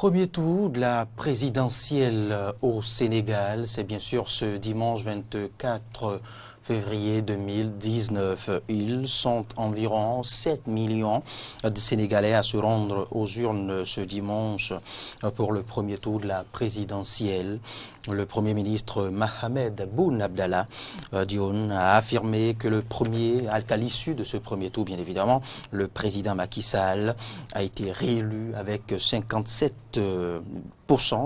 Premier tour de la présidentielle au Sénégal, c'est bien sûr ce dimanche 24 février 2019. Ils sont environ 7 millions de Sénégalais à se rendre aux urnes ce dimanche pour le premier tour de la présidentielle. Le Premier ministre Mohamed Boun Abdallah Dionne a affirmé que qu'à l'issue de ce premier tour, bien évidemment, le président Macky Sall a été réélu avec 57%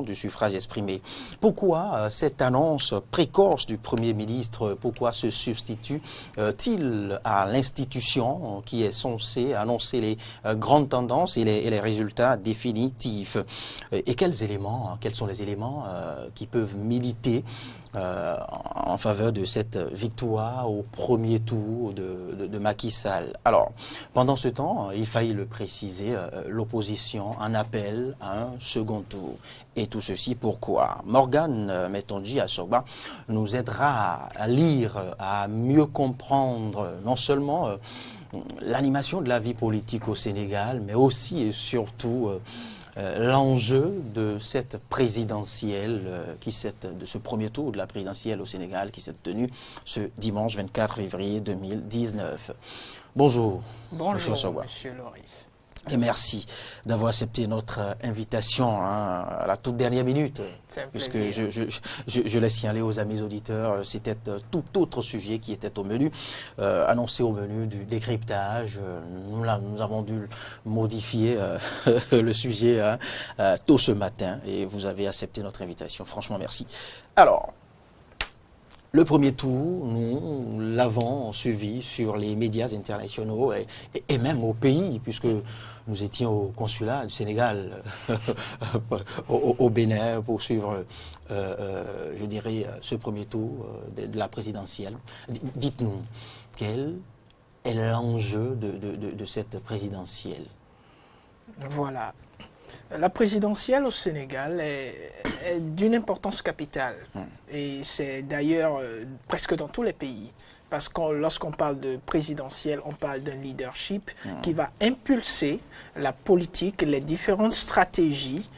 du suffrage exprimé. Pourquoi cette annonce précoce du Premier ministre? Pourquoi se substitue-t-il à l'institution qui est censée annoncer les grandes tendances et les résultats définitifs? Et quels sont les éléments qui peuvent militer en faveur de cette victoire au premier tour de Macky Sall? Alors, pendant ce temps, il fallait le préciser, l'opposition en appelle à un second tour. Et tout ceci pourquoi? Morgane Metonji Asogba nous aidera à lire, à mieux comprendre non seulement l'animation de la vie politique au Sénégal, mais aussi et surtout l'enjeu de cette présidentielle, de ce premier tour de la présidentielle au Sénégal qui s'est tenu ce dimanche 24 février 2019. Bonjour. Bonjour, Monsieur Loris. Et merci d'avoir accepté notre invitation à la toute dernière minute. C'est un puisque plaisir. je laisse signaler aux amis auditeurs, c'était tout autre sujet qui était au menu, annoncé au menu du décryptage. Nous avons dû modifier le sujet tôt ce matin et vous avez accepté notre invitation. Franchement, merci. Alors, le premier tour, nous l'avons suivi sur les médias internationaux et même au pays, puisque nous étions au consulat du Sénégal, au Bénin, pour suivre, je dirais, ce premier tour de la présidentielle. Dites-nous, quel est l'enjeu de cette présidentielle? Voilà. La présidentielle au Sénégal est d'une importance capitale. Et c'est d'ailleurs presque dans tous les pays. Parce que lorsqu'on parle de présidentielle, on parle d'un leadership qui va impulser la politique, les différentes stratégies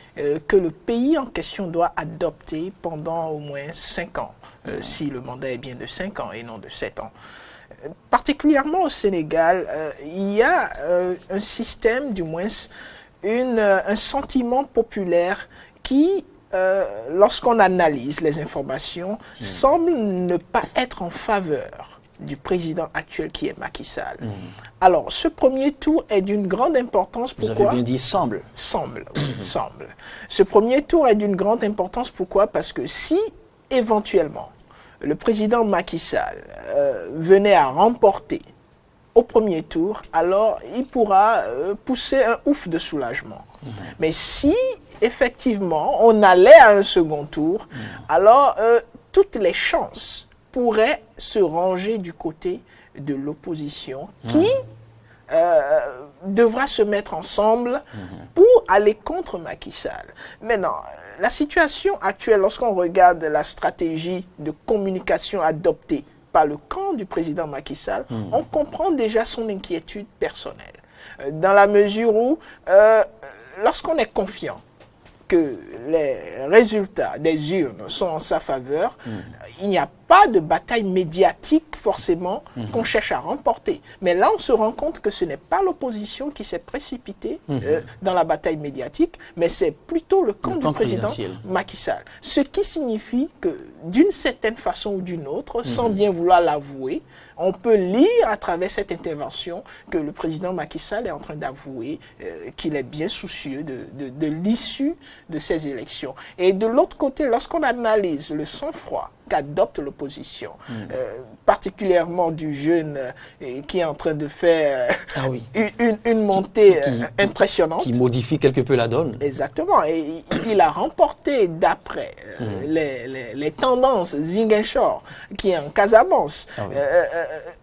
que le pays en question doit adopter pendant au moins 5 ans, si le mandat est bien de 5 ans et non de 7 ans. Particulièrement au Sénégal, il y a un système, du moins un sentiment populaire qui, lorsqu'on analyse les informations, semble ne pas être en faveur du président actuel qui est Macky Sall. Alors, ce premier tour est d'une grande importance. Pourquoi? Vous avez bien dit semble. Semble, semble. Ce premier tour est d'une grande importance. Pourquoi? Parce que si, éventuellement, le président Macky Sall venait à remporter au premier tour, alors il pourra pousser un ouf de soulagement. Mais si, effectivement, on allait à un second tour, alors toutes les chances pourraient se ranger du côté de l'opposition qui devra se mettre ensemble pour aller contre Macky Sall. Maintenant, la situation actuelle, lorsqu'on regarde la stratégie de communication adoptée par le camp du président Macky Sall, on comprend déjà son inquiétude personnelle. Dans la mesure où, lorsqu'on est confiant que les résultats des urnes sont en sa faveur, il n'y a pas de bataille médiatique forcément qu'on cherche à remporter. Mais là, on se rend compte que ce n'est pas l'opposition qui s'est précipitée dans la bataille médiatique, mais c'est plutôt le camp du président Macky Sall. Ce qui signifie que d'une certaine façon ou d'une autre, sans bien vouloir l'avouer, on peut lire à travers cette intervention que le président Macky Sall est en train d'avouer qu'il est bien soucieux de l'issue de ces élections. Et de l'autre côté, lorsqu'on analyse le sang-froid qu'adopte l'opposition, particulièrement du jeune qui est en train de faire une montée impressionnante. Qui modifie quelque peu la donne. Exactement. Et il a remporté, d'après les tendances Ziguinchor, qui est en Casamance,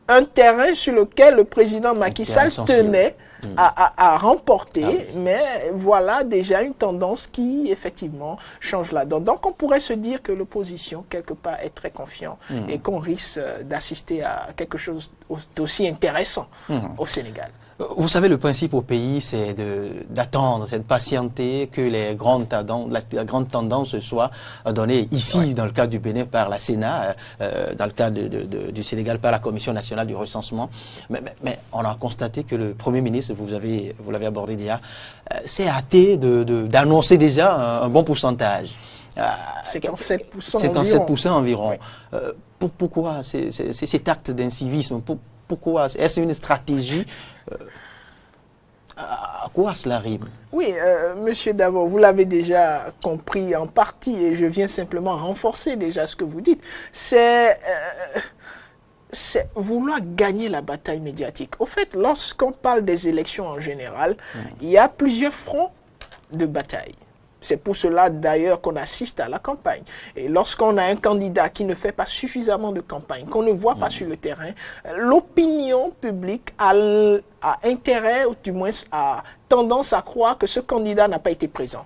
un terrain sur lequel le président Macky Sall tenait à remporter, mais voilà déjà une tendance qui effectivement change la donne. Donc on pourrait se dire que l'opposition quelque part est très confiant et qu'on risque d'assister à quelque chose d'aussi intéressant au Sénégal. Vous savez, le principe au pays, c'est d'attendre, c'est de patienter que la grande tendance soit donnée ici, dans le cas du Bénin, par la Sénat, dans le cas du Sénégal, par la Commission nationale du recensement. Mais on a constaté que le Premier ministre, vous l'avez abordé déjà, s'est hâté d'annoncer déjà un bon pourcentage. 57% environ. Oui. Pourquoi cet acte d'incivisme? Pourquoi? Est-ce une stratégie? À quoi cela rime? Oui, Monsieur Davo, vous l'avez déjà compris en partie et je viens simplement renforcer déjà ce que vous dites. C'est vouloir gagner la bataille médiatique. Au fait, lorsqu'on parle des élections en général, il y a plusieurs fronts de bataille. C'est pour cela d'ailleurs qu'on assiste à la campagne. Et lorsqu'on a un candidat qui ne fait pas suffisamment de campagne, qu'on ne voit pas sur le terrain, l'opinion publique a intérêt, ou du moins a tendance à croire que ce candidat n'a pas été présent.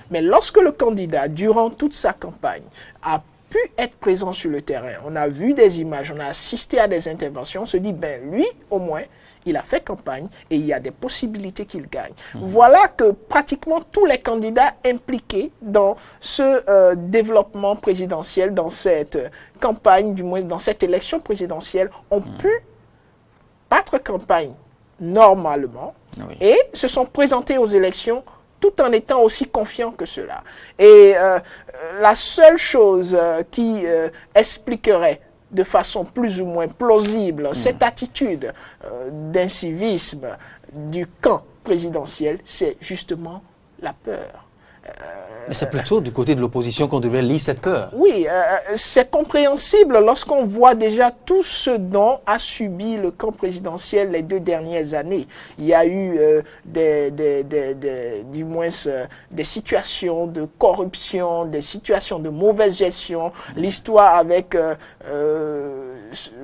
Mais lorsque le candidat, durant toute sa campagne, a pu être présent sur le terrain, on a vu des images, on a assisté à des interventions, on se dit, ben lui, au moins, il a fait campagne et il y a des possibilités qu'il gagne. Voilà que pratiquement tous les candidats impliqués dans ce développement présidentiel, dans cette campagne, du moins dans cette élection présidentielle, ont pu battre campagne normalement et se sont présentés aux élections tout en étant aussi confiants que cela. Et la seule chose qui expliquerait de façon plus ou moins plausible cette attitude d'incivisme du camp présidentiel, c'est justement la peur. Mais c'est plutôt du côté de l'opposition qu'on devrait lire cette peur. Oui, c'est compréhensible lorsqu'on voit déjà tout ce dont a subi le camp présidentiel les 2 dernières années. Il y a eu des situations de corruption, des situations de mauvaise gestion. L'histoire avec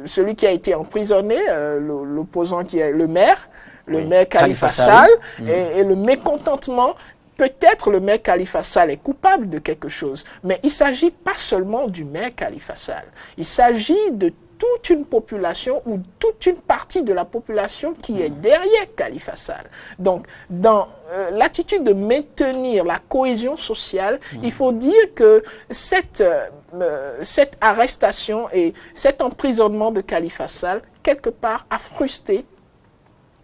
celui qui a été emprisonné, l'opposant qui est le maire Khalifa Sall, et le mécontentement. Peut-être le maire Khalifa Sall est coupable de quelque chose, mais il ne s'agit pas seulement du maire Khalifa Sall. Il s'agit de toute une population ou toute une partie de la population qui est derrière Khalifa Sall. Donc, dans l'attitude de maintenir la cohésion sociale, il faut dire que cette arrestation et cet emprisonnement de Khalifa Sall, quelque part, a frustré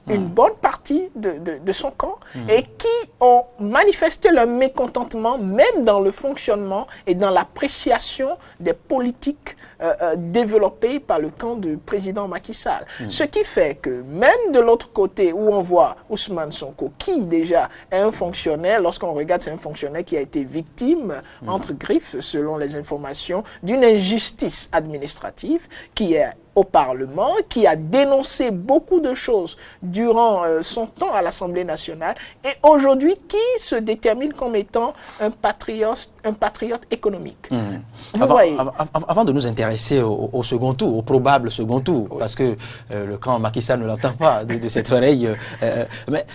une bonne partie de son camp et qui ont manifesté leur mécontentement même dans le fonctionnement et dans l'appréciation des politiques développées par le camp du président Macky Sall. Ce qui fait que même de l'autre côté où on voit Ousmane Sonko, qui déjà est un fonctionnaire, lorsqu'on regarde, c'est un fonctionnaire qui a été victime, entre griffes, selon les informations, d'une injustice administrative qui est au Parlement, qui a dénoncé beaucoup de choses durant son temps à l'Assemblée nationale et aujourd'hui qui se détermine comme étant un patriote économique. Avant de nous intéresser au second tour, au probable second tour, parce que le camp Macky Sall ne l'entend pas de cette oreille, mais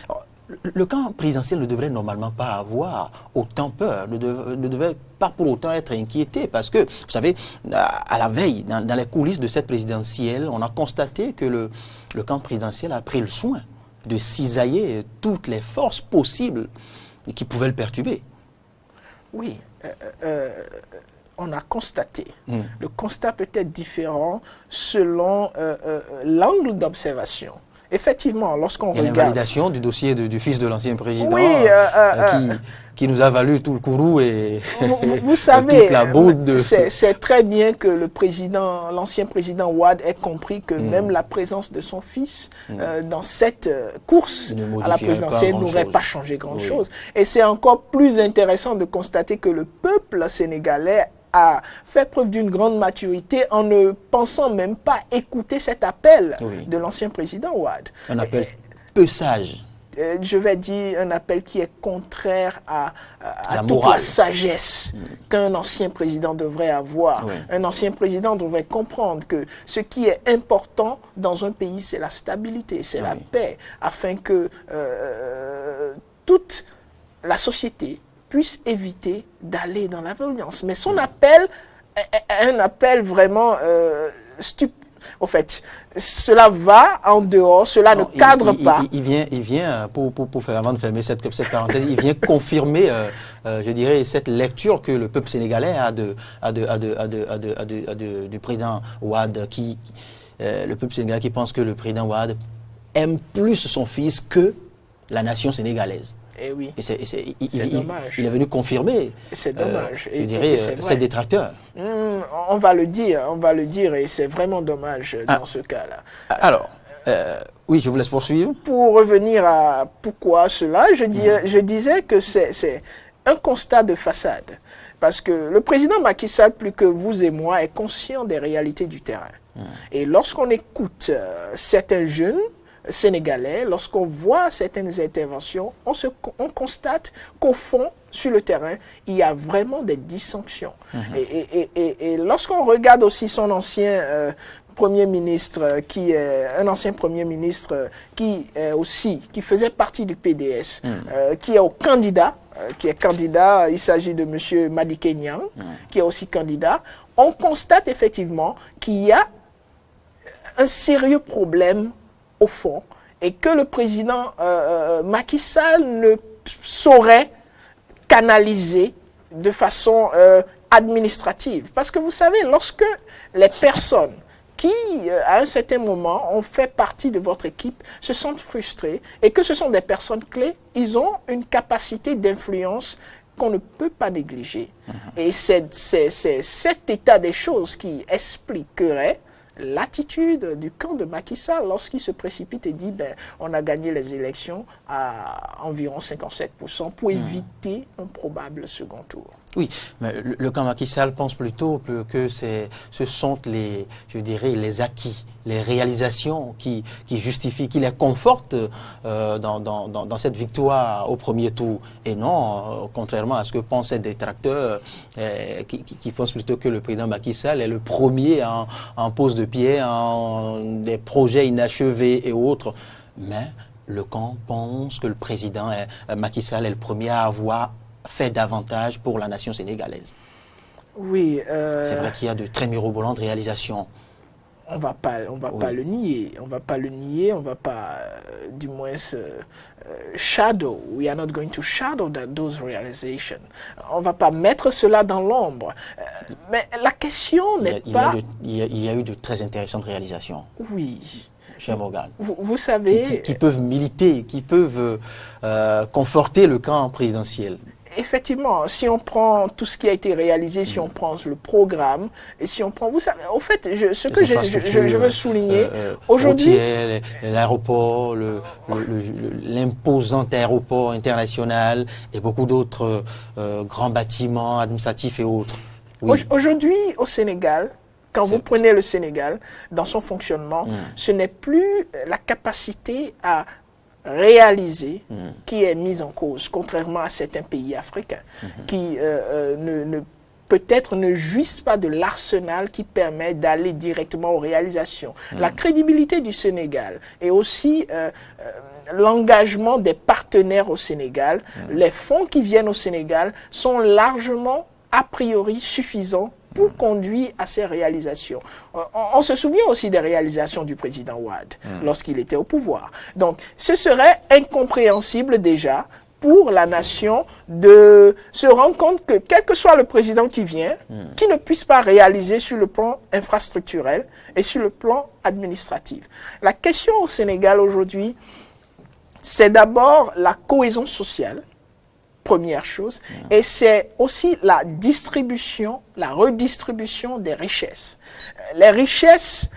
le camp présidentiel ne devrait normalement pas avoir autant peur, ne devrait pas pour autant être inquiété, parce que, vous savez, à la veille, dans les coulisses de cette présidentielle, on a constaté que le camp présidentiel a pris le soin de cisailler toutes les forces possibles qui pouvaient le perturber. Oui, on a constaté. Le constat peut être différent selon l'angle d'observation. Effectivement, lorsqu'on regarde... l'invalidation du dossier du fils de l'ancien président, oui, qui nous a valu tout le courroux et vous savez, toute la bourde de... C'est très bien que l'ancien président Wade ait compris que même la présence de son fils dans cette course à la présidentielle n'aurait pas changé grand-chose. Et c'est encore plus intéressant de constater que le peuple sénégalais a fait preuve d'une grande maturité en ne pensant même pas écouter cet appel de l'ancien président Wade. Un appel peu sage. Je vais dire un appel qui est contraire à toute la sagesse qu'un ancien président devrait avoir. Un ancien président devrait comprendre que ce qui est important dans un pays, c'est la stabilité, c'est la paix, afin que toute la société puisse éviter d'aller dans la violence. Mais son appel est un appel vraiment au fait, cela va en dehors, cela ne cadre pas. Il vient pour faire, avant de fermer cette parenthèse, il vient confirmer, je dirais, cette lecture que le peuple sénégalais a du président Wade, le peuple sénégalais qui pense que le président Wade aime plus son fils que la nation sénégalaise. Et oui, c'est dommage. Il est venu confirmer, c'est dommage. Je dirais, ses détracteurs. On va le dire, et c'est vraiment dommage dans ce cas-là. Alors, oui, je vous laisse poursuivre. Pour revenir à pourquoi cela, je disais que c'est un constat de façade. Parce que le président Macky Sall, plus que vous et moi, est conscient des réalités du terrain. Et lorsqu'on écoute certains jeunes sénégalais, lorsqu'on voit certaines interventions, on constate qu'au fond, sur le terrain, il y a vraiment des dysfonctions. Et lorsqu'on regarde aussi son ancien Premier ministre, un ancien Premier ministre qui faisait partie du PDS, qui est candidat, il s'agit de M. Madické Niang, qui est aussi candidat, on constate effectivement qu'il y a un sérieux problème au fond, et que le président Macky Sall ne saurait canaliser de façon administrative. Parce que vous savez, lorsque les personnes qui, à un certain moment, ont fait partie de votre équipe, se sentent frustrées, et que ce sont des personnes clés, ils ont une capacité d'influence qu'on ne peut pas négliger. Et c'est cet état des choses qui expliquerait l'attitude du camp de Macky Sall lorsqu'il se précipite et dit on a gagné les élections à environ 57% pour éviter un probable second tour. Oui, mais le camp Macky Sall pense plutôt que ce sont les acquis, les réalisations qui justifient, qui les confortent dans cette victoire au premier tour. Et non, contrairement à ce que pensent ces détracteurs qui pensent plutôt que le président Macky Sall est le premier en pose de pied, en des projets inachevés et autres. Mais le camp pense que le président Macky Sall est le premier à avoir fait davantage pour la nation sénégalaise. Oui. C'est vrai qu'il y a de très mirobolantes réalisations. On va pas le nier. On va pas le nier. On va pas, du moins, shadow. We are not going to shadow those realizations. On va pas mettre cela dans l'ombre. Mais la question n'est pas. Il y a eu de très intéressantes réalisations. Oui. Cher Morgan. Vous savez. Qui peuvent militer, qui peuvent conforter le camp présidentiel. Effectivement, si on prend tout ce qui a été réalisé, si on prend le programme, et si on prend, vous savez, au fait, ce que je veux souligner, aujourd'hui... L'aéroport, l'imposant aéroport international, et beaucoup d'autres grands bâtiments administratifs et autres. Oui. Aujourd'hui, au Sénégal, quand vous prenez le Sénégal, dans son fonctionnement, ce n'est plus la capacité à réalisée qui est mise en cause, contrairement à certains pays africains qui peut-être ne jouissent pas de l'arsenal qui permet d'aller directement aux réalisations. La crédibilité du Sénégal et aussi l'engagement des partenaires au Sénégal, les fonds qui viennent au Sénégal sont largement a priori suffisants pour conduire à ces réalisations. On se souvient aussi des réalisations du président Wade lorsqu'il était au pouvoir. Donc, ce serait incompréhensible déjà pour la nation de se rendre compte que, quel que soit le président qui vient, qui ne puisse pas réaliser sur le plan infrastructurel et sur le plan administratif. La question au Sénégal aujourd'hui, c'est d'abord la cohésion sociale, première chose, et c'est aussi la distribution, la redistribution des richesses. Les richesses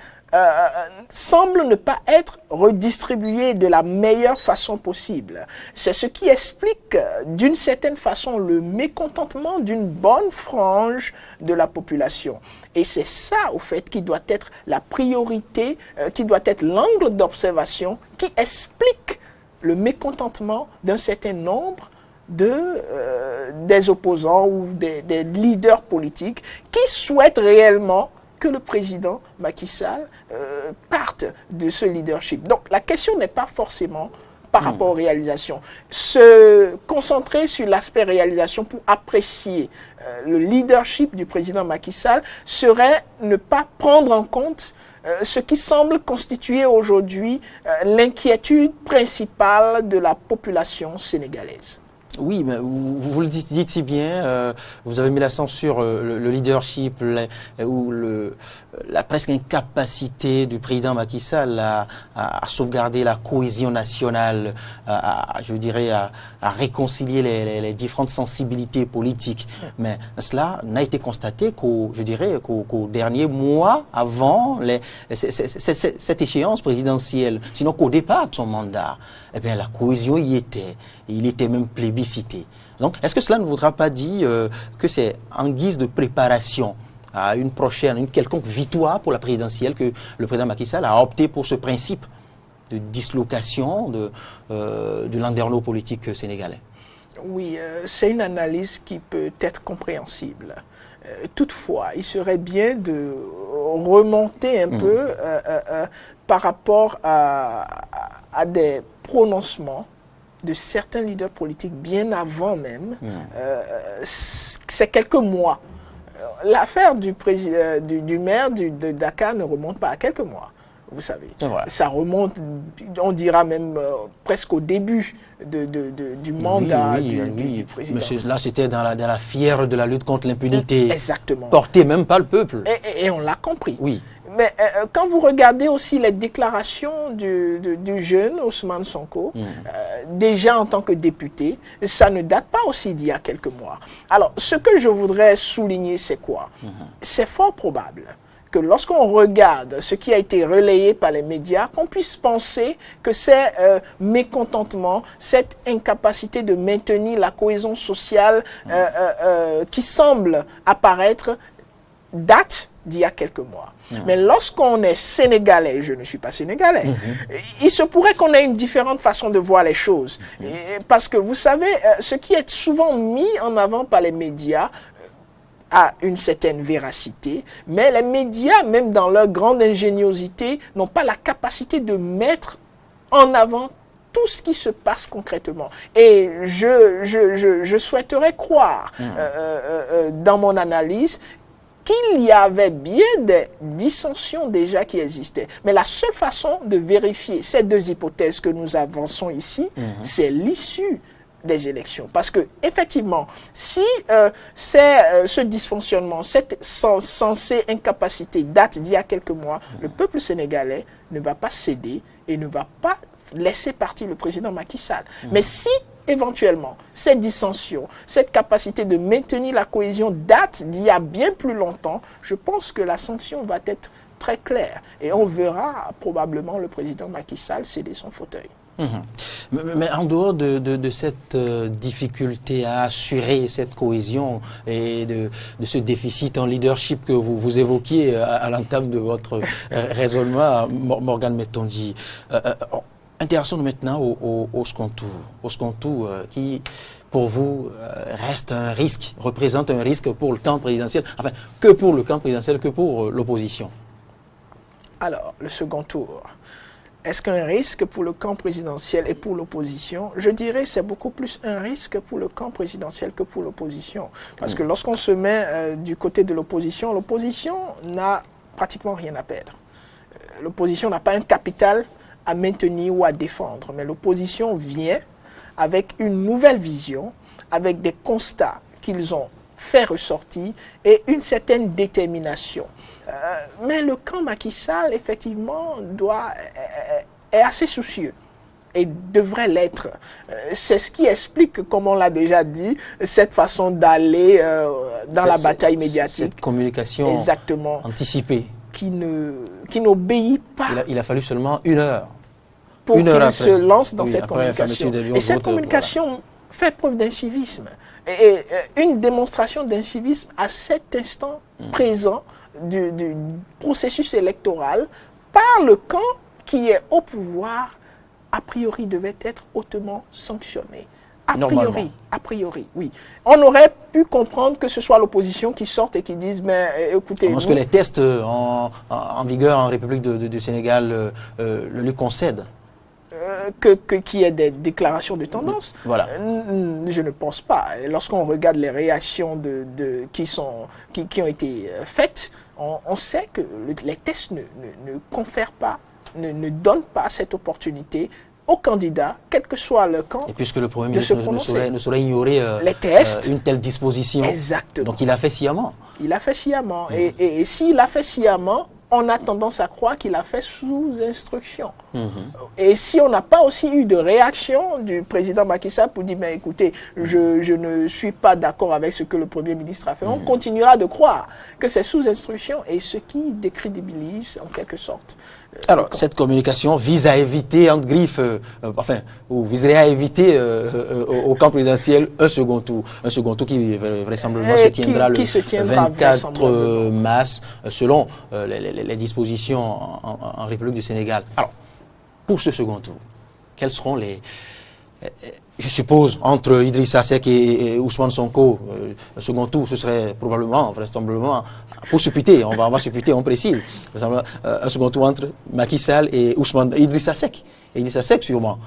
semblent ne pas être redistribuées de la meilleure façon possible. C'est ce qui explique d'une certaine façon le mécontentement d'une bonne frange de la population. Et c'est ça, au fait, qui doit être la priorité, qui doit être l'angle d'observation qui explique le mécontentement d'un certain nombre des opposants ou des leaders politiques qui souhaitent réellement que le président Macky Sall parte de ce leadership. Donc la question n'est pas forcément par rapport aux réalisations. Se concentrer sur l'aspect réalisation pour apprécier le leadership du président Macky Sall serait ne pas prendre en compte ce qui semble constituer aujourd'hui l'inquiétude principale de la population sénégalaise. Oui, mais vous le dites si bien, vous avez mis l'accent sur le leadership ou la presque incapacité du président Macky Sall à sauvegarder la cohésion nationale, je dirais à réconcilier les différentes sensibilités politiques. Mais cela n'a été constaté qu'au dernier mois avant cette échéance présidentielle, sinon qu'au départ de son mandat. Eh bien, la cohésion y était. Il était même plébiscité. Donc, est-ce que cela ne voudra pas dire que c'est en guise de préparation à une quelconque victoire pour la présidentielle que le président Macky Sall a opté pour ce principe de dislocation du landerneau politique sénégalais? Oui, c'est une analyse qui peut être compréhensible. Toutefois, il serait bien de remonter un peu par rapport à des prononcements de certains leaders politiques bien avant même, c'est quelques mois. L'affaire du maire de Dakar ne remonte pas à quelques mois, vous savez. Ça remonte, on dira même presque au début du mandat du président. Mais là, c'était dans la fièvre de la lutte contre l'impunité. Exactement. Portée même par le peuple. Et on l'a compris. Oui. Mais quand vous regardez aussi les déclarations du jeune Ousmane Sonko, déjà en tant que député, ça ne date pas aussi d'il y a quelques mois. Alors, ce que je voudrais souligner, c'est quoi? C'est fort probable que lorsqu'on regarde ce qui a été relayé par les médias, qu'on puisse penser que ces mécontentements, cette incapacité de maintenir la cohésion sociale qui semble apparaître, date d'il y a quelques mois. Mais lorsqu'on est sénégalais, je ne suis pas sénégalais, il se pourrait qu'on ait une différente façon de voir les choses. Parce que vous savez, ce qui est souvent mis en avant par les médias a une certaine véracité, mais les médias, même dans leur grande ingéniosité, n'ont pas la capacité de mettre en avant tout ce qui se passe concrètement. Et je souhaiterais croire dans mon analyse qu'il y avait bien des dissensions déjà qui existaient. Mais la seule façon de vérifier ces deux hypothèses que nous avançons ici, c'est l'issue des élections. Parce que, effectivement, si ce dysfonctionnement, cette censée incapacité date d'il y a quelques mois, le peuple sénégalais ne va pas céder et ne va pas laisser partir le président Macky Sall. Mais si éventuellement, cette dissension, cette capacité de maintenir la cohésion date d'il y a bien plus longtemps, je pense que la sanction va être très claire. Et on verra probablement le président Macky Sall céder son fauteuil. Mais en dehors de cette difficulté à assurer cette cohésion et de ce déficit en leadership que vous évoquiez à l'entame de votre raisonnement, Morgan Metonji, intéressons-nous maintenant au second tour. Au second tour qui, pour vous, représente un risque pour le camp présidentiel, enfin, que pour le camp présidentiel, que pour l'opposition. Alors, le second tour, est-ce qu'un risque pour le camp présidentiel et pour l'opposition? Je dirais que c'est beaucoup plus un risque pour le camp présidentiel que pour l'opposition. Parce que lorsqu'on se met du côté de l'opposition n'a pratiquement rien à perdre. L'opposition n'a pas un capital à maintenir ou à défendre. Mais l'opposition vient avec une nouvelle vision, avec des constats qu'ils ont fait ressortir et une certaine détermination. Mais le camp Macky Sall, effectivement, est assez soucieux et devrait l'être. C'est ce qui explique, comme on l'a déjà dit, cette façon d'aller dans la bataille médiatique. Cette communication anticipée. Qui n'obéit pas. Il a fallu seulement une heure. Pour qu'il se lance dans cette communication. Et cette communication fait preuve d'incivisme. Et une démonstration d'incivisme à cet instant présent du processus électoral par le camp qui est au pouvoir, a priori devait être hautement sanctionné. A priori, oui. On aurait pu comprendre que ce soit l'opposition qui sorte et qui dise, mais écoutez... Parce que les tests en vigueur en République du Sénégal le lui concèdent. Qu'il y ait des déclarations de tendance. Voilà. Je ne pense pas. Lorsqu'on regarde les réactions qui ont été faites on sait que les tests ne confèrent pas, ne donnent pas cette opportunité aux candidats, quel que soit le camp. Et puisque le Premier ministre ne saurait ignorer les tests, une telle disposition. Exactement. Donc il a fait sciemment. Il a fait sciemment. Et s'il a fait sciemment, on a tendance à croire qu'il a fait sous instruction. Et si on n'a pas aussi eu de réaction du président Macky Sall pour dire, ben, écoutez, je ne suis pas d'accord avec ce que le Premier ministre a fait, on continuera de croire que c'est sous instruction, et ce qui décrédibilise en quelque sorte. Alors, cette communication vise à éviter, entre griffes, ou viserait à éviter au camp présidentiel un second tour qui vraisemblablement se tiendra le 24 mars, selon les dispositions en République du Sénégal. Alors, pour ce second tour, quels seront je suppose, entre Idrissa Seck et Ousmane Sonko, le second tour, ce serait vraisemblablement, pour supputer, on va supputer, on précise, un second tour entre Macky Sall et Idrissa Seck. Idrissa Seck, sûrement.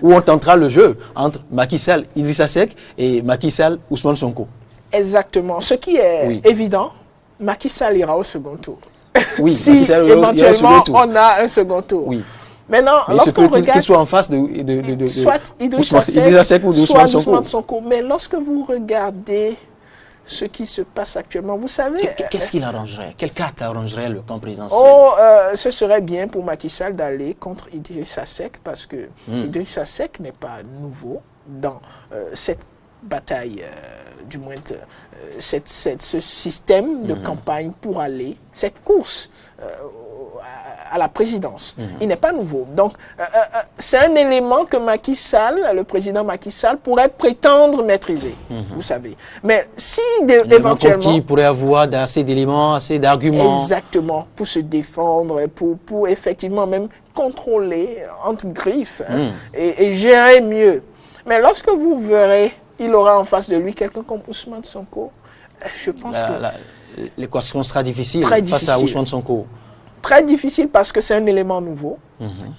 Où on tentera le jeu entre Macky Sall, Idrissa Seck et Macky Sall, Ousmane Sonko. Exactement. Ce qui est évident, Macky Sall ira au second tour. Oui, si Macky Sall éventuellement on a un second tour. Oui. Maintenant, lorsqu'on regarde, qu'il soit en face de soit Idrissa Seck ou soit Ousmane Sonko. Mais lorsque vous regardez ce qui se passe actuellement, vous savez... Qu'est-ce qu'il arrangerait? Quelle carte arrangerait le camp présidentiel? Ce serait bien pour Macky Sall d'aller contre Idrissa Seck, parce que Idrissa Seck n'est pas nouveau dans cette bataille, du moins ce système de campagne pour aller, cette course à la présidence. Il n'est pas nouveau. Donc, c'est un élément que Macky Sall, le président Macky Sall, pourrait prétendre maîtriser, vous savez. Mais si éventuellement... Qui pourrait avoir assez d'éléments, assez d'arguments. Exactement, pour se défendre, pour effectivement même contrôler, entre griffes, et gérer mieux. Mais lorsque vous verrez, il aura en face de lui quelqu'un comme Ousmane Sonko, je pense que... L'équation sera difficile face à Ousmane Sonko. Très difficile parce que c'est un élément nouveau.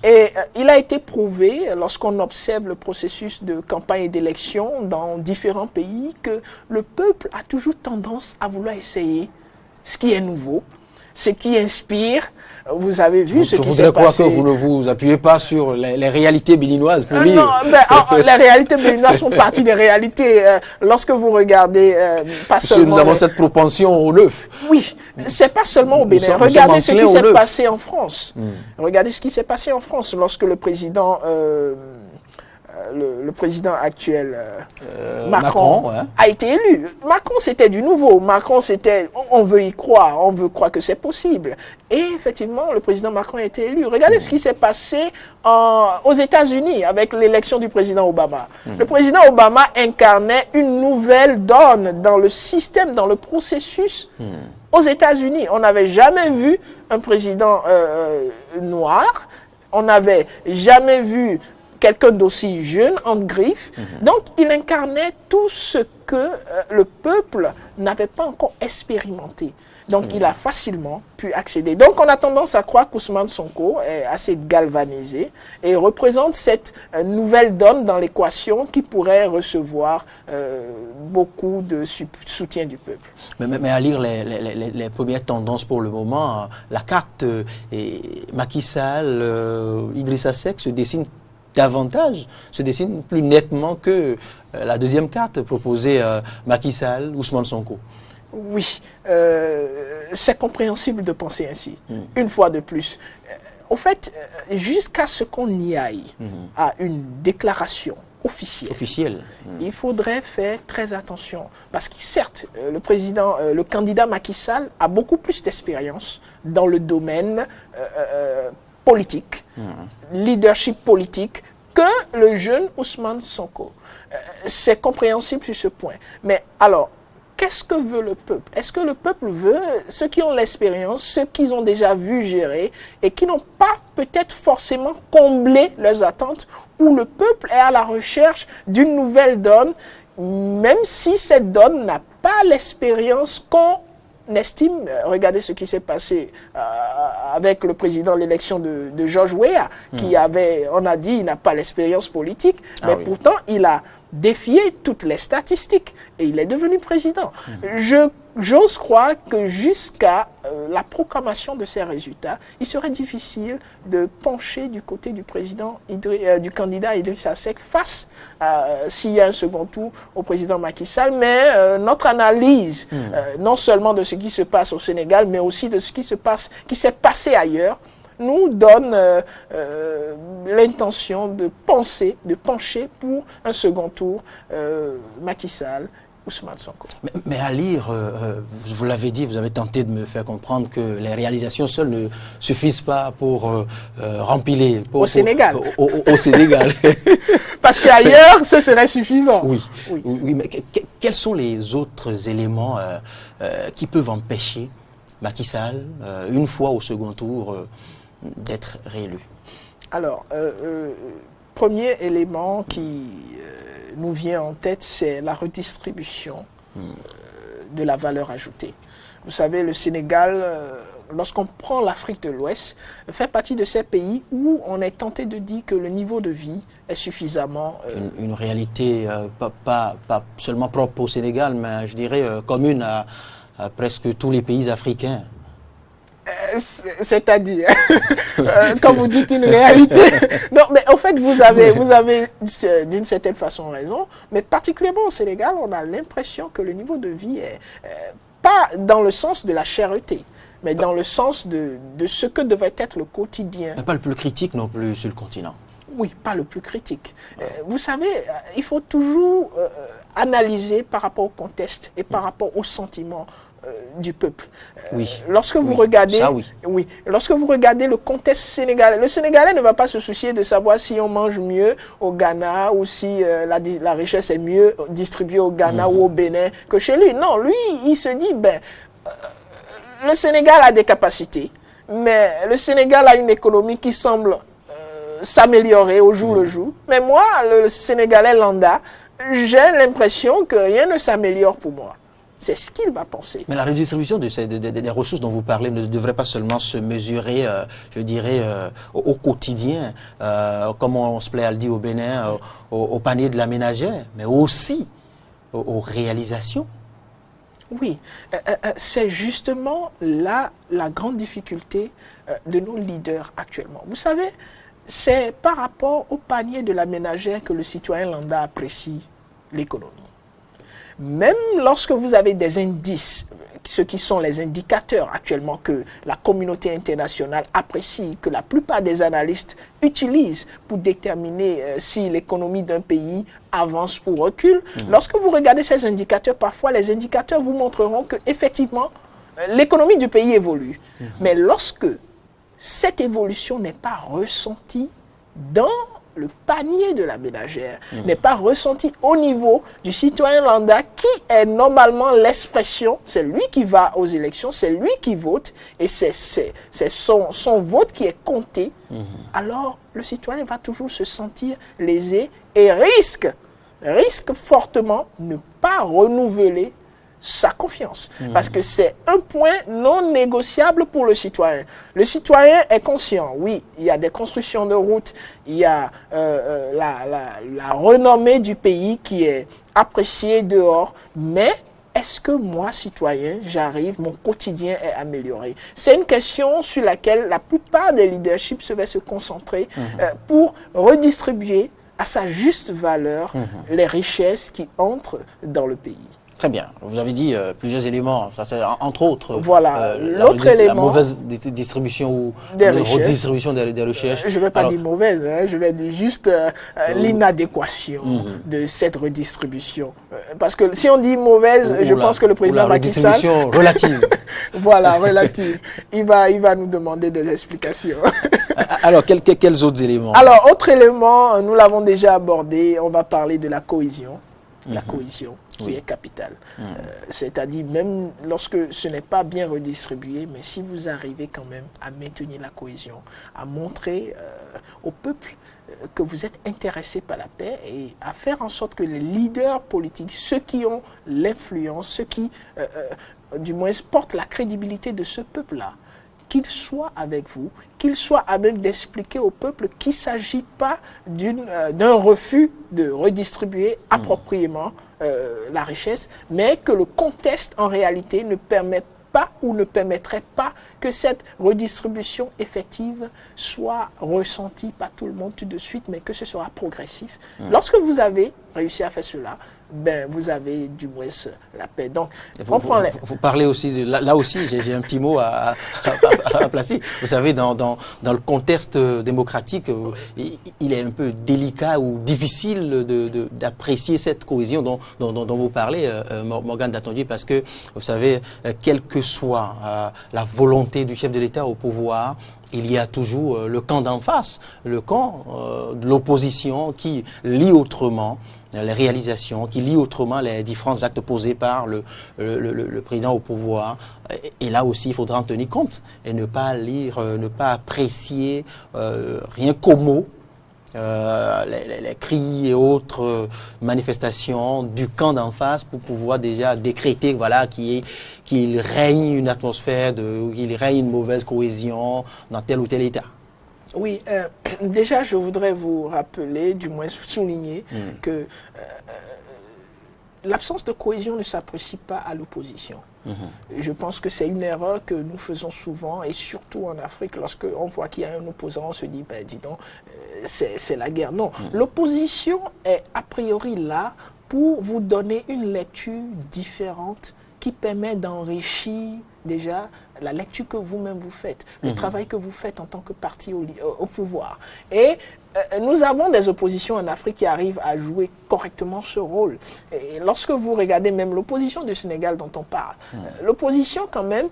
Et il a été prouvé, lorsqu'on observe le processus de campagne et d'élection dans différents pays, que le peuple a toujours tendance à vouloir essayer ce qui est nouveau, ce qui inspire. Vous avez vu ce qui s'est passé. Je voudrais croire que vous ne vous appuyez pas sur les réalités béninoises pour lire. Non, les réalités béninoises sont partie des réalités. Lorsque vous regardez, pas seulement... Nous avons cette propension au neuf. Oui, c'est pas seulement au Bénin. Regardez ce qui s'est passé en France. Regardez ce qui s'est passé en France lorsque le président... Le président actuel, Macron, a été élu. Macron, c'était du nouveau. Macron, c'était, on veut y croire, on veut croire que c'est possible. Et effectivement, le président Macron a été élu. Regardez ce qui s'est passé aux États-Unis avec l'élection du président Obama. Le président Obama incarnait une nouvelle donne dans le système, dans le processus. Aux États-Unis, on n'avait jamais vu un président noir. On n'avait jamais vu quelqu'un d'aussi jeune, en griffe. Donc, il incarnait tout ce que le peuple n'avait pas encore expérimenté. Donc, il a facilement pu accéder. Donc, on a tendance à croire qu'Ousmane Sonko est assez galvanisé et représente cette nouvelle donne dans l'équation qui pourrait recevoir beaucoup de soutien du peuple. Mais à lire les premières tendances pour le moment, la carte Macky Sall, Idrissa Seck se dessine plus nettement que la deuxième carte proposée Macky Sall, Ousmane Sonko. Oui, c'est compréhensible de penser ainsi, une fois de plus. Au fait, jusqu'à ce qu'on y aille à une déclaration officielle. Il faudrait faire très attention. Parce que certes, le candidat Macky Sall a beaucoup plus d'expérience dans le domaine politique, leadership politique, que le jeune Ousmane Sonko. C'est compréhensible sur ce point. Mais alors, qu'est-ce que veut le peuple? Est-ce que le peuple veut ceux qui ont l'expérience, ceux qu'ils ont déjà vu gérer et qui n'ont pas peut-être forcément comblé leurs attentes, ou le peuple est à la recherche d'une nouvelle donne, même si cette donne n'a pas l'expérience qu'on estime? Regardez ce qui s'est passé avec le président, l'élection de George Weah, qui avait, on a dit, il n'a pas l'expérience politique, mais pourtant il a défié toutes les statistiques et il est devenu président. J'ose croire que jusqu'à la proclamation de ces résultats, il serait difficile de pencher du côté du du candidat Idrissa Seck face, s'il y a un second tour, au président Macky Sall. Mais notre analyse, non seulement de ce qui se passe au Sénégal, mais aussi de ce qui s'est passé ailleurs, nous donne l'intention de pencher pour un second tour Macky Sall, Ousmane Sonko. Mais à lire, vous l'avez dit, vous avez tenté de me faire comprendre que les réalisations seules ne suffisent pas pour rempiler. Au Sénégal. Au Sénégal. Parce qu'ailleurs, ce serait suffisant. Oui, mais quels sont les autres éléments qui peuvent empêcher Macky Sall, une fois au second tour, d'être réélu? Alors, premier élément qui nous vient en tête, c'est la redistribution de la valeur ajoutée. Vous savez, le Sénégal, lorsqu'on prend l'Afrique de l'Ouest, fait partie de ces pays où on est tenté de dire que le niveau de vie est suffisamment... Une réalité pas seulement propre au Sénégal, mais je dirais commune à presque tous les pays africains. C'est-à-dire, comme vous dites, une réalité. Non, mais en fait, vous avez d'une certaine façon raison, mais particulièrement au Sénégal, on a l'impression que le niveau de vie est pas dans le sens de la cherté, mais dans le sens de ce que devrait être le quotidien. Mais pas le plus critique non plus sur le continent. Oui, pas le plus critique. Vous savez, il faut toujours analyser par rapport au contexte et par rapport aux sentiments du peuple. Lorsque vous regardez, lorsque vous regardez le contexte sénégalais, le Sénégalais ne va pas se soucier de savoir si on mange mieux au Ghana ou si la richesse est mieux distribuée au Ghana ou au Bénin que chez lui. Non, lui, il se dit, le Sénégal a des capacités, mais le Sénégal a une économie qui semble s'améliorer au jour le jour. Mais moi, le Sénégalais lambda, j'ai l'impression que rien ne s'améliore pour moi. C'est ce qu'il va penser. Mais la redistribution des ressources dont vous parlez ne devrait pas seulement se mesurer, je dirais, au quotidien, comme on se plaît à le dire au Bénin, au panier de la ménagère, mais aussi aux réalisations. Oui, c'est justement là la grande difficulté de nos leaders actuellement. Vous savez, c'est par rapport au panier de la ménagère que le citoyen lambda apprécie l'économie. Même lorsque vous avez des indices, ce qui sont les indicateurs actuellement que la communauté internationale apprécie, que la plupart des analystes utilisent pour déterminer si l'économie d'un pays avance ou recule, lorsque vous regardez ces indicateurs, parfois les indicateurs vous montreront que effectivement l'économie du pays évolue. Mais lorsque cette évolution n'est pas ressentie dans le panier de la ménagère, n'est pas ressenti au niveau du citoyen lambda qui est normalement l'expression, c'est lui qui va aux élections, c'est lui qui vote et c'est son vote qui est compté, alors le citoyen va toujours se sentir lésé et risque fortement ne pas renouveler sa confiance. Parce que c'est un point non négociable pour le citoyen. Le citoyen est conscient, oui, il y a des constructions de routes, il y a la renommée du pays qui est appréciée dehors, mais est-ce que moi, citoyen, j'arrive, mon quotidien est amélioré? C'est une question sur laquelle la plupart des leaderships va se concentrer pour redistribuer à sa juste valeur les richesses qui entrent dans le pays. Très bien. Vous avez dit plusieurs éléments. Ça, c'est entre autres. Voilà. L'autre élément. La mauvaise distribution ou des redistribution des richesses. Je ne vais pas dire mauvaise, hein, je vais dire juste l'inadéquation de cette redistribution. Parce que si on dit mauvaise, je pense que le président Macky Sall. Redistribution relative. Voilà, relative. Il va nous demander des explications. Alors, quels autres éléments? Alors, autre élément, nous l'avons déjà abordé, on va parler de la cohésion. La cohésion qui est capitale. C'est-à-dire même lorsque ce n'est pas bien redistribué, mais si vous arrivez quand même à maintenir la cohésion, à montrer au peuple que vous êtes intéressé par la paix et à faire en sorte que les leaders politiques, ceux qui ont l'influence, ceux qui du moins portent la crédibilité de ce peuple-là, qu'il soit avec vous, qu'il soit à même d'expliquer au peuple qu'il ne s'agit pas d'un refus de redistribuer appropriément la richesse, mais que le contexte en réalité ne permet pas ou ne permettrait pas que cette redistribution effective soit ressentie par tout le monde tout de suite, mais que ce sera progressif. Lorsque vous avez réussi à faire cela, ben, vous avez du moins la paix. Donc, vous parlez aussi, là aussi, j'ai un petit mot à placer. Vous savez, dans le contexte démocratique, il est un peu délicat ou difficile d'apprécier cette cohésion dont vous parlez, Morgane Datondier, parce que, vous savez, quelle que soit la volonté du chef de l'État au pouvoir, il y a toujours le camp d'en face, le camp de l'opposition qui lit autrement les réalisations, qui lit autrement les différents actes posés par le président au pouvoir. Et là aussi, il faudra en tenir compte et ne pas lire, ne pas apprécier rien qu'aux mots, les cris et autres manifestations du camp d'en face pour pouvoir déjà décréter voilà, qu'il règne une atmosphère, qu'il règne une mauvaise cohésion dans tel ou tel État. Oui, déjà je voudrais vous rappeler, du moins souligner, que l'absence de cohésion ne s'apprécie pas à l'opposition. Je pense que c'est une erreur que nous faisons souvent, et surtout en Afrique, lorsqu'on voit qu'il y a un opposant, on se dit, ben, dis donc, c'est la guerre. Non, l'opposition est a priori là pour vous donner une lecture différente qui permet d'enrichir déjà la lecture que vous-même vous faites, le travail que vous faites en tant que parti au pouvoir. Et nous avons des oppositions en Afrique qui arrivent à jouer correctement ce rôle. Et lorsque vous regardez même l'opposition du Sénégal dont on parle, l'opposition quand même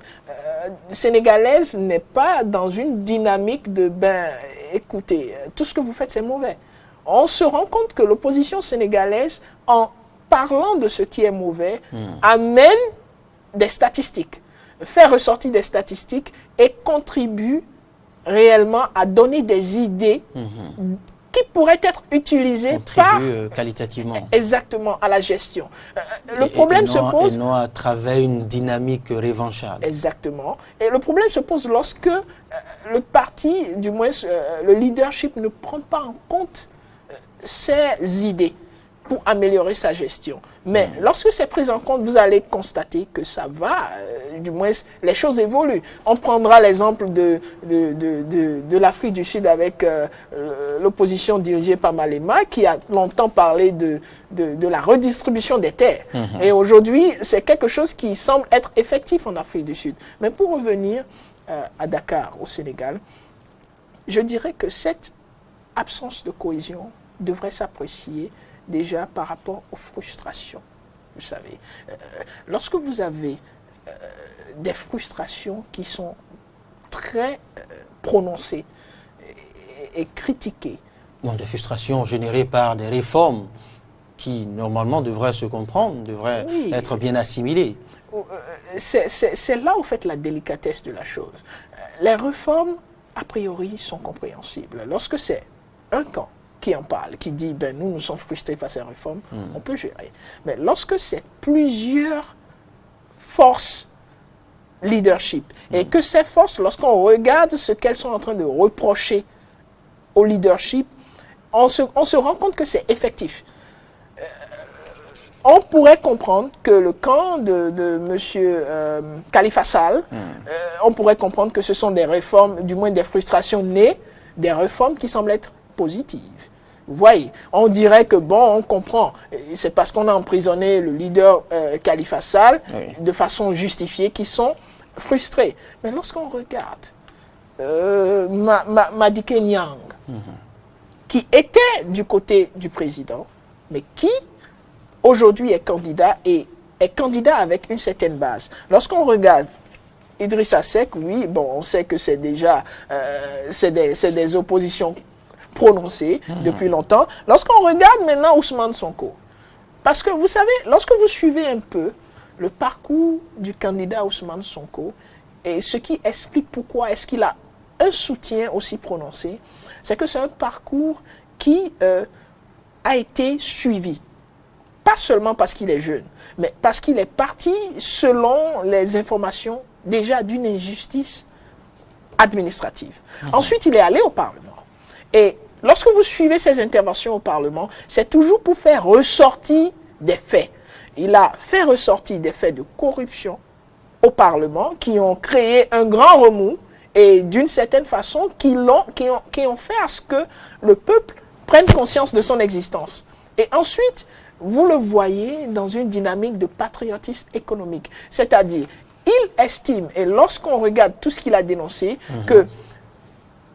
sénégalaise n'est pas dans une dynamique de ben écoutez, tout ce que vous faites c'est mauvais. On se rend compte que l'opposition sénégalaise, en parlant de ce qui est mauvais, amène des statistiques, fait ressortir des statistiques et contribue réellement à donner des idées qui pourraient être utilisées qualitativement. Exactement à la gestion. Le problème se pose... Et non à travers une dynamique revancharde. Exactement. Et le problème se pose lorsque le parti, du moins le leadership, ne prend pas en compte ces idées pour améliorer sa gestion. Mais lorsque c'est pris en compte, vous allez constater que ça va, du moins les choses évoluent. On prendra l'exemple de l'Afrique du Sud avec l'opposition dirigée par Malema qui a longtemps parlé de la redistribution des terres. Et aujourd'hui, c'est quelque chose qui semble être effectif en Afrique du Sud. Mais pour revenir à Dakar, au Sénégal, je dirais que cette absence de cohésion devrait s'apprécier déjà par rapport aux frustrations. Vous savez, lorsque vous avez des frustrations qui sont très prononcées et critiquées. Bon, des frustrations générées par des réformes qui, normalement, devraient se comprendre, devraient être bien assimilées. C'est là, en fait, la délicatesse de la chose. Les réformes, a priori, sont compréhensibles. Lorsque c'est un camp qui en parle, qui dit ben nous sommes frustrés par ces réformes, on peut gérer. Mais lorsque c'est plusieurs forces leadership et que ces forces, lorsqu'on regarde ce qu'elles sont en train de reprocher au leadership, on se rend compte que c'est effectif. On pourrait comprendre que le camp de M. Khalifa Sall, on pourrait comprendre que ce sont des réformes, du moins des frustrations nées, des réformes qui semblent être positives. Vous voyez, on dirait que bon, on comprend. C'est parce qu'on a emprisonné le leader Khalifa Sall de façon justifiée qu'ils sont frustrés. Mais lorsqu'on regarde Madické Niang, qui était du côté du président, mais qui aujourd'hui est candidat et est candidat avec une certaine base. Lorsqu'on regarde Idrissa Seck, oui, bon, on sait que c'est déjà c'est des oppositions prononcées depuis longtemps. Lorsqu'on regarde maintenant Ousmane Sonko, parce que vous savez, lorsque vous suivez un peu le parcours du candidat Ousmane Sonko et ce qui explique pourquoi est-ce qu'il a un soutien aussi prononcé, c'est que c'est un parcours qui a été suivi. Pas seulement parce qu'il est jeune, mais parce qu'il est parti selon les informations déjà d'une injustice administrative. Ensuite, il est allé au Parlement. Et lorsque vous suivez ses interventions au Parlement, c'est toujours pour faire ressortir des faits. Il a fait ressortir des faits de corruption au Parlement qui ont créé un grand remous et d'une certaine façon qui ont fait à ce que le peuple prenne conscience de son existence. Et ensuite, vous le voyez dans une dynamique de patriotisme économique. C'est-à-dire, il estime, et lorsqu'on regarde tout ce qu'il a dénoncé, que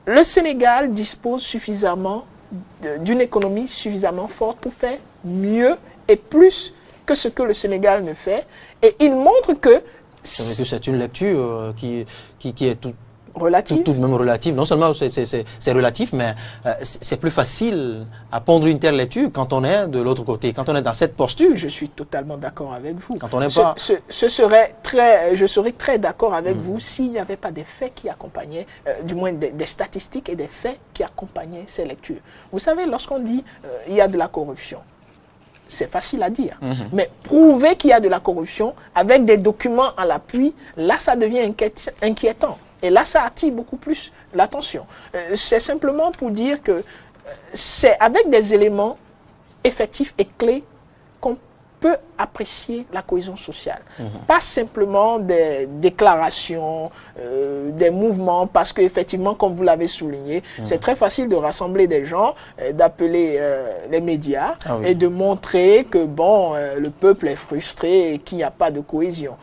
le Sénégal dispose suffisamment d'une économie suffisamment forte pour faire mieux et plus que ce que le Sénégal ne fait. Et il montre que c'est une lecture qui est relative. Tout de même relative. Non seulement c'est relatif, mais c'est plus facile à pondre une telle lecture quand on est de l'autre côté, quand on est dans cette posture. Je suis totalement d'accord avec vous. Quand on n'est pas... je serais très d'accord avec vous s'il n'y avait pas des faits qui accompagnaient, du moins des statistiques et des faits qui accompagnaient ces lectures. Vous savez, lorsqu'on dit il y a de la corruption, c'est facile à dire. Mais prouver qu'il y a de la corruption avec des documents à l'appui, là, ça devient inquiétant. Et là, ça attire beaucoup plus l'attention. C'est simplement pour dire que c'est avec des éléments effectifs et clés qu'on peut apprécier la cohésion sociale. Pas simplement des déclarations, des mouvements, parce qu'effectivement, comme vous l'avez souligné, c'est très facile de rassembler des gens, d'appeler les médias et de montrer que bon, le peuple est frustré et qu'il n'y a pas de cohésion.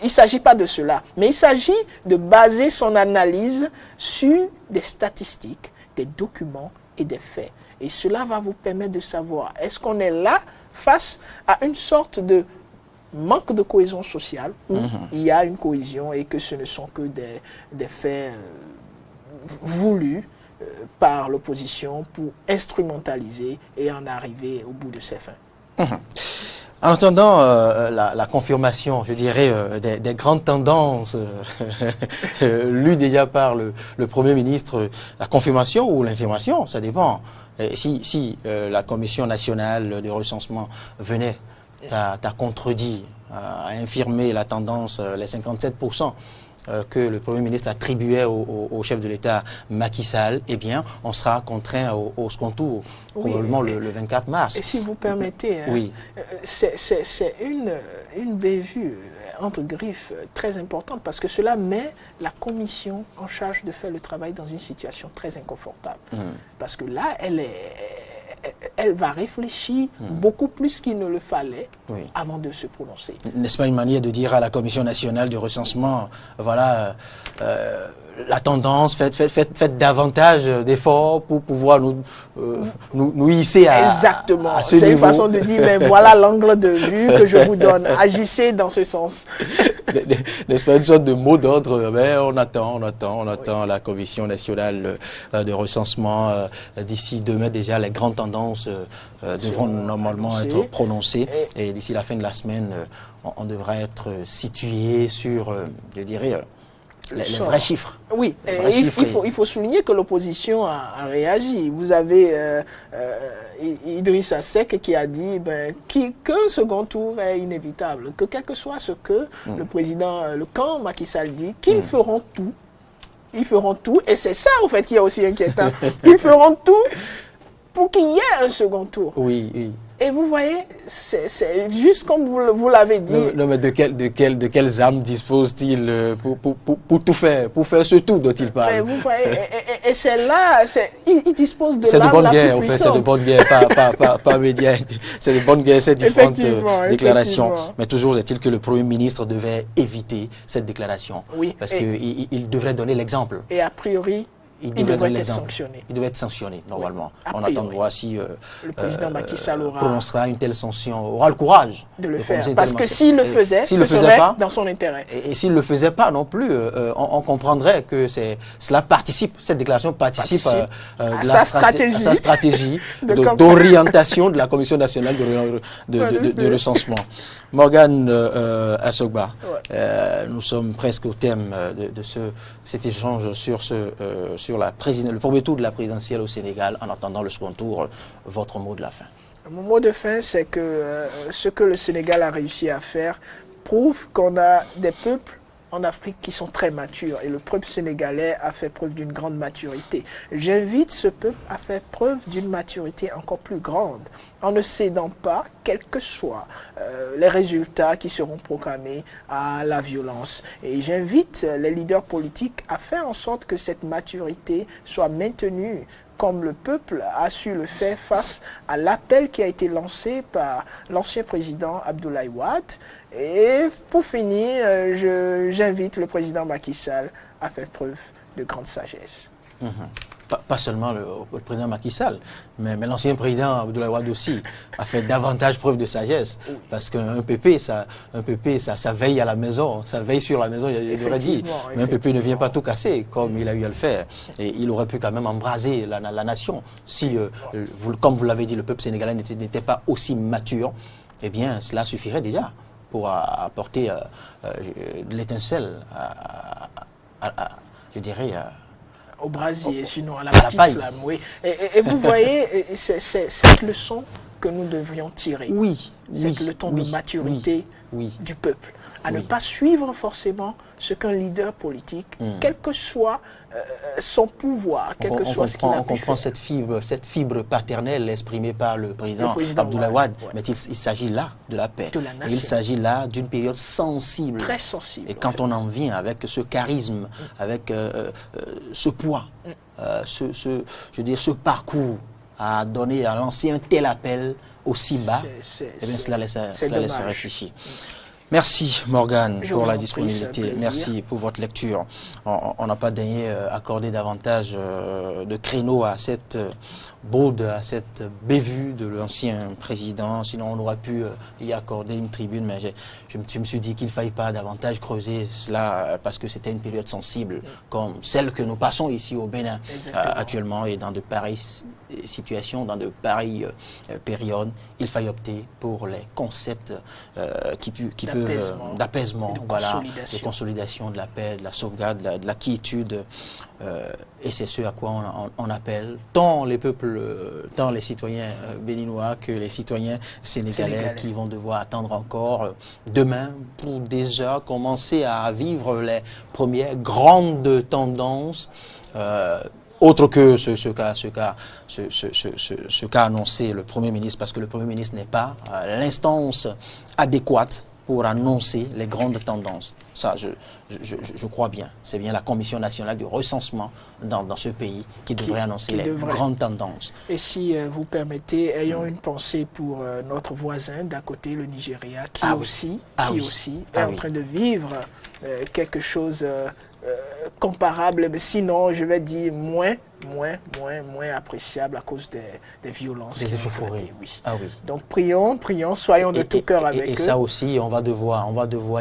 Il ne s'agit pas de cela, mais il s'agit de baser son analyse sur des statistiques, des documents et des faits. Et cela va vous permettre de savoir, est-ce qu'on est là face à une sorte de manque de cohésion sociale, où il y a une cohésion et que ce ne sont que des faits voulus par l'opposition pour instrumentaliser et en arriver au bout de ses fins. En attendant la confirmation, je dirais, des grandes tendances lues déjà par le Premier ministre, la confirmation ou l'infirmation, ça dépend. Et si la Commission nationale de recensement venait à contredire, à infirmer la tendance, les 57%, que le Premier ministre attribuait au chef de l'État Macky Sall, eh bien, on sera contraint au second tour, probablement le 24 mars. Et si vous permettez, c'est une bévue entre griffes très importante parce que cela met la commission en charge de faire le travail dans une situation très inconfortable. Parce que là, elle va réfléchir beaucoup plus qu'il ne le fallait avant de se prononcer. N'est-ce pas une manière de dire à la Commission nationale du recensement, voilà, la tendance, faites davantage d'efforts pour pouvoir nous hisser à Exactement. À ce niveau. C'est une façon de dire, mais voilà l'angle de vue que je vous donne. Agissez dans ce sens. N'est-ce pas une sorte de mot d'ordre? Mais on attend la Commission nationale de recensement. D'ici demain déjà, les grandes tendances devront normalement être prononcées. Et d'ici la fin de la semaine, on devra être situé sur, je dirais, les vrais chiffres. Oui, il faut souligner que l'opposition a réagi. Vous avez Idrissa Seck qui a dit qu'un second tour est inévitable, que quel que soit ce que le camp Macky Sall dit, qu'ils feront tout. Ils feront tout, et c'est ça en fait qui est aussi inquiétant. Ils feront tout pour qu'il y ait un second tour. Oui. Et vous voyez, c'est juste comme vous l'avez dit. Non, mais de quelles armes dispose-t-il pour tout faire, pour faire ce tout dont il parle? Mais vous voyez, et c'est là, il dispose de l'arme la plus puissante. C'est de bonne guerre, en fait, c'est de bonne guerre, pas média. C'est de bonne guerre, ces différentes déclarations. Mais toujours est-il que le Premier ministre devait éviter cette déclaration. Oui. Parce qu'il devrait donner l'exemple. Et a priori, il devrait être sanctionné. Il devait être sanctionné, normalement. Oui, on attend de voir si le président Macky Sall prononcera une telle sanction, aura le courage de le faire. Parce que s'il le faisait, ce serait dans son intérêt. Et s'il ne le faisait pas non plus, on comprendrait que cela participe, cette déclaration participe à sa stratégie d'orientation de la Commission nationale de recensement. Morgane Assogba, nous sommes presque au thème de cet échange sur le premier tour de la présidentielle au Sénégal. En attendant le second tour, votre mot de la fin. Mon mot de fin, c'est que ce que le Sénégal a réussi à faire prouve qu'on a des peuples en Afrique qui sont très matures et le peuple sénégalais a fait preuve d'une grande maturité. J'invite ce peuple à faire preuve d'une maturité encore plus grande en ne cédant pas, quels que soient les résultats qui seront proclamés, à la violence. Et j'invite les leaders politiques à faire en sorte que cette maturité soit maintenue, comme le peuple a su le faire face à l'appel qui a été lancé par l'ancien président Abdoulaye Wade. Et pour finir, j'invite le président Macky Sall à faire preuve de grande sagesse. Pas seulement le président Macky Sall, mais l'ancien président Abdoulaye Wade aussi a fait davantage preuve de sagesse. Parce qu'un PP, ça veille à la maison, ça veille sur la maison, il aurait dit. Mais un PP ne vient pas tout casser comme il a eu à le faire. Et il aurait pu quand même embraser la nation. Si, comme vous l'avez dit, le peuple sénégalais n'était pas aussi mature, eh bien, cela suffirait déjà pour apporter de l'étincelle, je dirais, au brasier, sinon à la petite flamme. Oui. Et vous voyez, c'est cette leçon que nous devrions tirer. Oui. C'est le ton de maturité du peuple. À ne pas suivre forcément ce qu'un leader politique, quel que soit son pouvoir, quel que soit ce qu'il a pu faire. On comprend cette fibre paternelle exprimée par le président Abdoulaye Wade, mais il s'agit là de la paix. Il s'agit là d'une période sensible. Très sensible. Et quand on en vient avec ce charisme, avec ce poids, je veux dire, ce parcours à donner, à lancer un tel appel aussi bas, eh bien, cela laisse réfléchir. Merci Morgane pour la disponibilité, merci pour votre lecture. On n'a pas daigné accorder davantage de créneaux à cette baude, à cette bévue de l'ancien président, sinon on aurait pu y accorder une tribune, mais je me suis dit qu'il ne fallait pas davantage creuser cela parce que c'était une période sensible comme celle que nous passons ici au Bénin actuellement, et dans de pareilles situations, dans de pareilles périodes, il fallait opter pour les concepts qui peuvent d'apaisement, de consolidation de la paix, de la sauvegarde, de la quiétude, et c'est ce à quoi on appelle tant les peuples, tant les citoyens béninois que les citoyens sénégalais qui vont devoir attendre encore demain pour déjà commencer à vivre les premières grandes tendances, autre que ce qu'a annoncé le Premier ministre, parce que le Premier ministre n'est pas l'instance adéquate pour annoncer les grandes tendances. Ça, je crois bien. C'est bien la Commission nationale du recensement dans ce pays qui devrait annoncer les grandes tendances. Et si vous permettez, ayons une pensée pour notre voisin d'à côté, le Nigeria, qui aussi est en train de vivre quelque chose comparable, mais sinon, je vais dire moins appréciable à cause des violences. Des échauffourées. Donc prions, soyons de tout cœur avec eux. Et ça aussi, on va devoir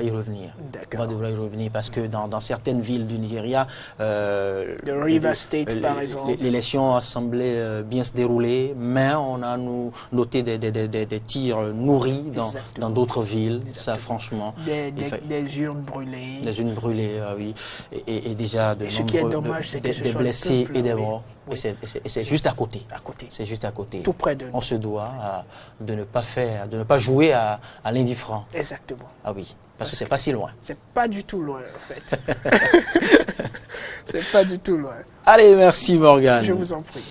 y revenir. On va devoir y revenir parce que dans certaines villes du Nigeria, le River State par exemple, l'élection a semblé bien se dérouler, mais on a noté des tirs nourris dans d'autres villes. Ça, franchement, des urnes brûlées. Des urnes brûlées, oui. Et déjà de nombreux blessés et des morts. Et c'est juste à côté. C'est juste à côté. Tout près de nous. On se doit de ne pas jouer à l'indifférent. Exactement. Ah oui, parce que c'est pas si loin. C'est pas du tout loin en fait. C'est pas du tout loin. Allez, merci Morgane. Je vous en prie.